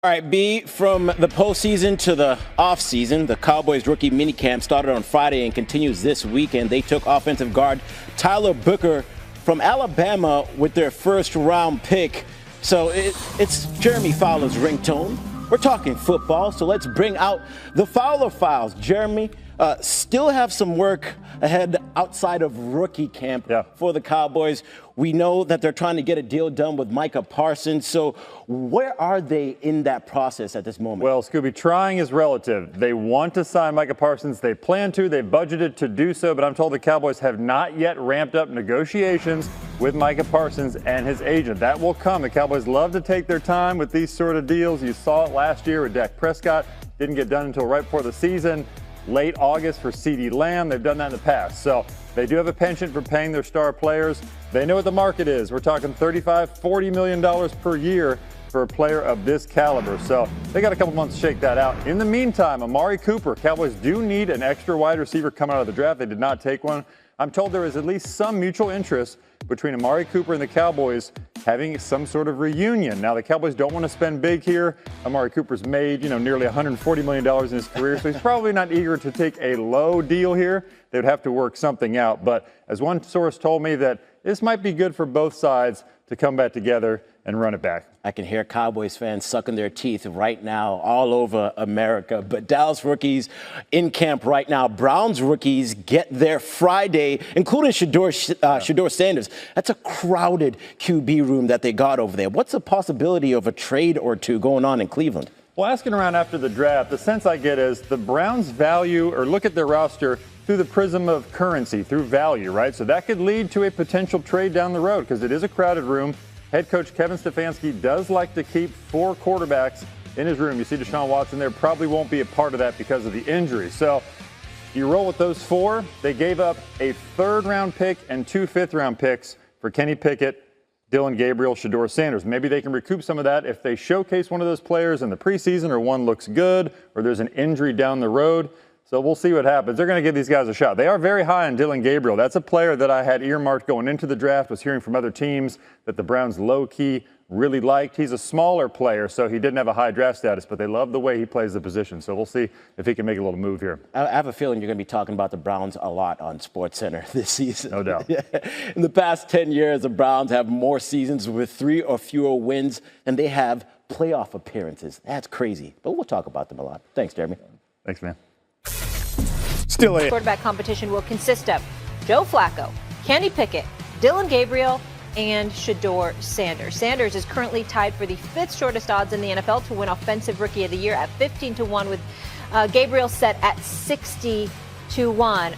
All right, B, from the postseason to the offseason, the Cowboys rookie minicamp started on Friday and continues this weekend. They took offensive guard Tyler Booker from Alabama with their first-round pick. So it's Jeremy Fowler's ringtone. We're talking football, so let's bring out the Fowler Files. Jeremy, still have some work ahead outside of rookie camp for the Cowboys. We know that they're trying to get a deal done with Micah Parsons. So where are they in that process at this moment? Well, Scooby, trying is relative. They want to sign Micah Parsons. They plan to. They budgeted to do so. But I'm told the Cowboys have not yet ramped up negotiations with Micah Parsons and his agent. That will come. The Cowboys love to take their time with these sort of deals. You saw it last year with Dak Prescott. Didn't get done until right before the season. Late August for CeeDee Lamb. They've done that in the past. So they do have a penchant for paying their star players. They know what the market is. We're talking $35, $40 million per year for a player of this caliber. So they got a couple months to shake that out. In the meantime, Amari Cooper. Cowboys do need an extra wide receiver coming out of the draft. They did not take one. I'm told there is at least some mutual interest between Amari Cooper and the Cowboys having some sort of reunion. Now, the Cowboys don't want to spend big here. Amari Cooper's made, nearly $140 million in his career, so he's probably not eager to take a low deal here. They would have to work something out. But as one source told me, that this might be good for both sides to come back together and run it back. I can hear Cowboys fans sucking their teeth right now all over America. But Dallas rookies in camp right now. Browns rookies get there Friday, including Shedeur Sanders. That's a crowded QB room that they got over there. What's the possibility of a trade or two going on in Cleveland? Well, asking around after the draft, the sense I get is the Browns value or look at their roster through the prism of currency, through value, right? So that could lead to a potential trade down the road because it is a crowded room. Head coach Kevin Stefanski does like to keep 4 quarterbacks in his room. You see Deshaun Watson there, probably won't be a part of that because of the injury. So you roll with those 4. They gave up a 3rd-round pick and 2 5th-round picks for Kenny Pickett, Dillon Gabriel, Shedeur Sanders. Maybe they can recoup some of that if they showcase one of those players in the preseason or one looks good or there's an injury down the road. So we'll see what happens. They're going to give these guys a shot. They are very high on Dillon Gabriel. That's a player that I had earmarked going into the draft, was hearing from other teams that the Browns low-key really liked. He's a smaller player, so he didn't have a high draft status, but they love the way he plays the position. So we'll see if he can make a little move here. I have a feeling you're going to be talking about the Browns a lot on SportsCenter this season. No doubt. In the past 10 years, the Browns have more seasons with 3 or fewer wins than they have playoff appearances. That's crazy, but we'll talk about them a lot. Thanks, Jeremy. Thanks, man. Still in. Quarterback competition will consist of Joe Flacco, Kenny Pickett, Dillon Gabriel, and Shedeur Sanders. Sanders is currently tied for the 5th shortest odds in the NFL to win Offensive Rookie of the Year at 15-1, with Gabriel set at 60-1.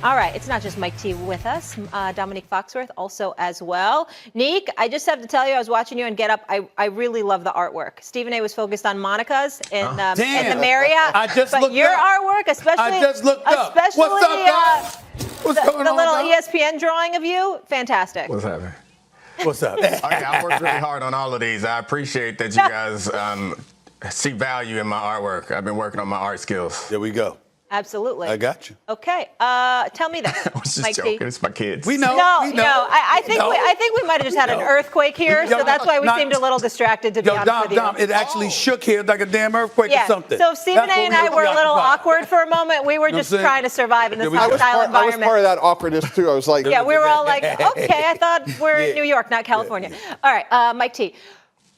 All right, it's not just Mike T with us. Dominique Foxworth also as well. Neek, I just have to tell you, I was watching you on Get Up. I really love the artwork. Stephen A. was focused on Monica's in the Marriott. I just looked your up. artwork, especially. I just looked up. Especially, what's up, guys? What's going on? The little dog? ESPN drawing of you, fantastic. What's happening? What's up? Okay, I worked really hard on all of these. I appreciate that you guys see value in my artwork. I've been working on my art skills. There we go. Absolutely. I got you. Okay. Tell me this. I was just Mike joking. T. It's my kids. We know. No. I think we might have just had an earthquake here, so that's why we seemed a little distracted, to be honest with you. Dom, it actually shook here like a damn earthquake or something. So if Stephen A. and I were a little awkward for a moment, we were just trying to survive in this hostile environment. I was part of that awkwardness, too. I was like... Yeah, we were all like, okay, I thought we're in New York, not California. All right, Mike T.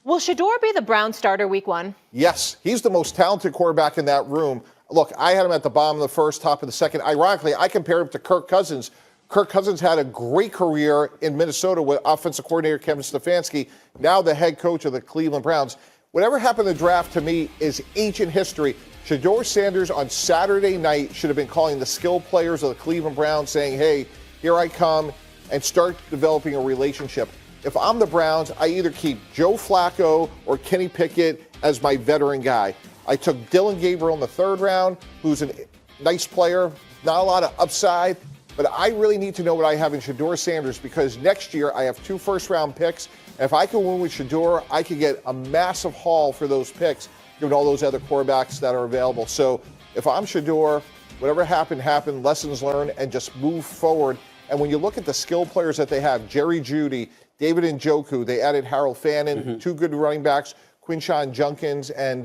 Will Shedeur be the Browns starter week 1? Yes, he's the most talented quarterback in that room. Look, I had him at the bottom of the 1st, top of the 2nd. Ironically, I compared him to Kirk Cousins. Kirk Cousins had a great career in Minnesota with offensive coordinator Kevin Stefanski, now the head coach of the Cleveland Browns. Whatever happened in the draft, to me, is ancient history. Shedeur Sanders on Saturday night should have been calling the skill players of the Cleveland Browns, saying, hey, here I come, and start developing a relationship. If I'm the Browns, I either keep Joe Flacco or Kenny Pickett as my veteran guy. I took Dillon Gabriel in the 3rd round, who's a nice player, not a lot of upside, but I really need to know what I have in Shedeur Sanders, because next year I have 2 first-round picks. And if I can win with Shedeur, I could get a massive haul for those picks, given all those other quarterbacks that are available. So if I'm Shedeur, whatever happened, lessons learned, and just move forward. And when you look at the skill players that they have, Jerry Jeudy, David Njoku, they added Harold Fannin, 2 good running backs, Quinshon Judkins and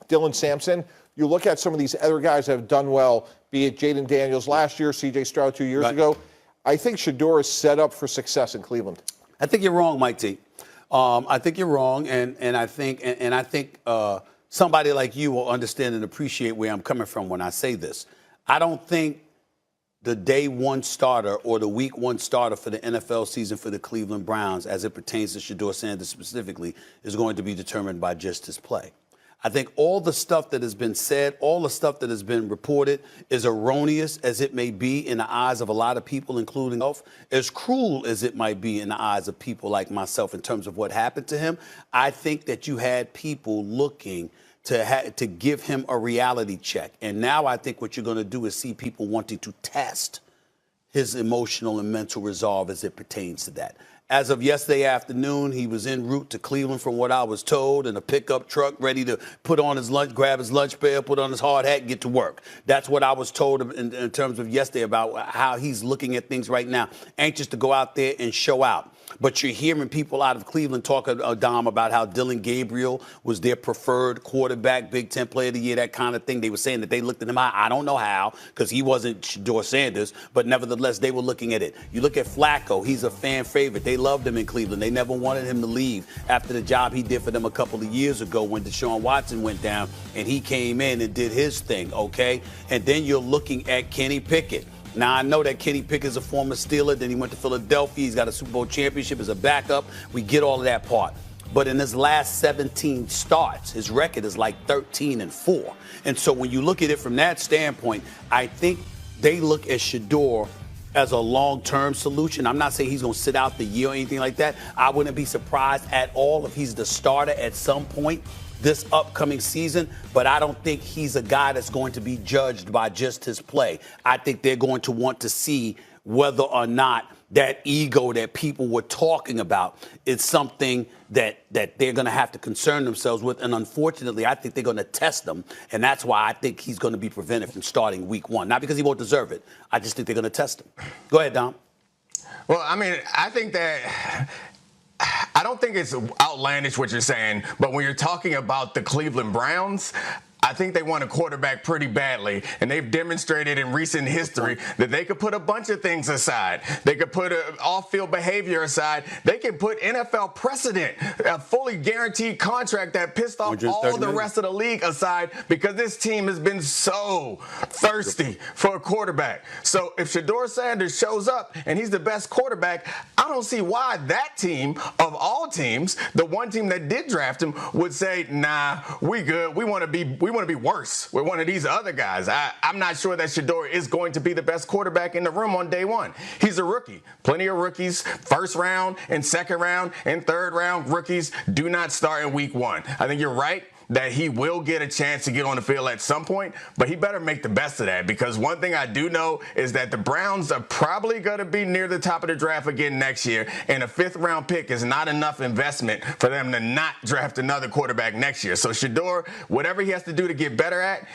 Dylan Sampson. You look at some of these other guys that have done well, be it Jayden Daniels last year, C.J. Stroud 2 years ago. I think Shedeur is set up for success in Cleveland. I think you're wrong, Mike T. I think you're wrong, and I think somebody like you will understand and appreciate where I'm coming from when I say this. I don't think the day one starter or the week one starter for the NFL season for the Cleveland Browns, as it pertains to Shedeur Sanders specifically, is going to be determined by just his play. I think all the stuff that has been said, all the stuff that has been reported is erroneous as it may be in the eyes of a lot of people, including myself, as cruel as it might be in the eyes of people like myself in terms of what happened to him. I think that you had people looking to give him a reality check. And now I think what you're going to do is see people wanting to test his emotional and mental resolve as it pertains to that. As of yesterday afternoon, he was en route to Cleveland, from what I was told, in a pickup truck, ready to put on his lunch, grab his lunch pail, put on his hard hat, and get to work. That's what I was told in terms of yesterday about how he's looking at things right now, anxious to go out there and show out. But you're hearing people out of Cleveland talk, Dom, about how Dylan Gabriel was their preferred quarterback, Big Ten Player of the Year, that kind of thing. They were saying that they looked at him. I don't know how, because he wasn't Shedeur Sanders, but nevertheless, they were looking at it. You look at Flacco. He's a fan favorite. They loved him in Cleveland. They never wanted him to leave after the job he did for them a couple of years ago when Deshaun Watson went down, and he came in and did his thing, okay? And then you're looking at Kenny Pickett. Now, I know that Kenny Pickett is a former Steeler. Then he went to Philadelphia. He's got a Super Bowl championship as a backup. We get all of that part. But in his last 17 starts, his record is like 13-4. And so when you look at it from that standpoint, I think they look at Shedeur as a long-term solution. I'm not saying he's going to sit out the year or anything like that. I wouldn't be surprised at all if he's the starter at some point this upcoming season, but I don't think he's a guy that's going to be judged by just his play. I think they're going to want to see whether or not that ego that people were talking about is something that they're going to have to concern themselves with. And unfortunately, I think they're going to test them. And that's why I think he's going to be prevented from starting week one. Not because he won't deserve it. I just think they're going to test him. Go ahead, Dom. Well, I mean, I think that I don't think it's outlandish what you're saying, but when you're talking about the Cleveland Browns, I think they want a quarterback pretty badly, and they've demonstrated in recent history that they could put a bunch of things aside. They could put off-field behavior aside. They can put NFL precedent, a fully guaranteed contract that pissed off all the rest of the league aside, because this team has been so thirsty for a quarterback. So if Shedeur Sanders shows up and he's the best quarterback, I don't see why that team, of all teams, the one team that did draft him, would say, nah, we good. We want to be worse with one of these other guys. I'm not sure that Shedeur is going to be the best quarterback in the room on day one. He's a rookie. Plenty of rookies, first round and second round and third round rookies do not start in week one. I think you're right that he will get a chance to get on the field at some point, but he better make the best of that, because one thing I do know is that the Browns are probably going to be near the top of the draft again next year, and a fifth-round pick is not enough investment for them to not draft another quarterback next year. So Shedeur, whatever he has to do to get better at,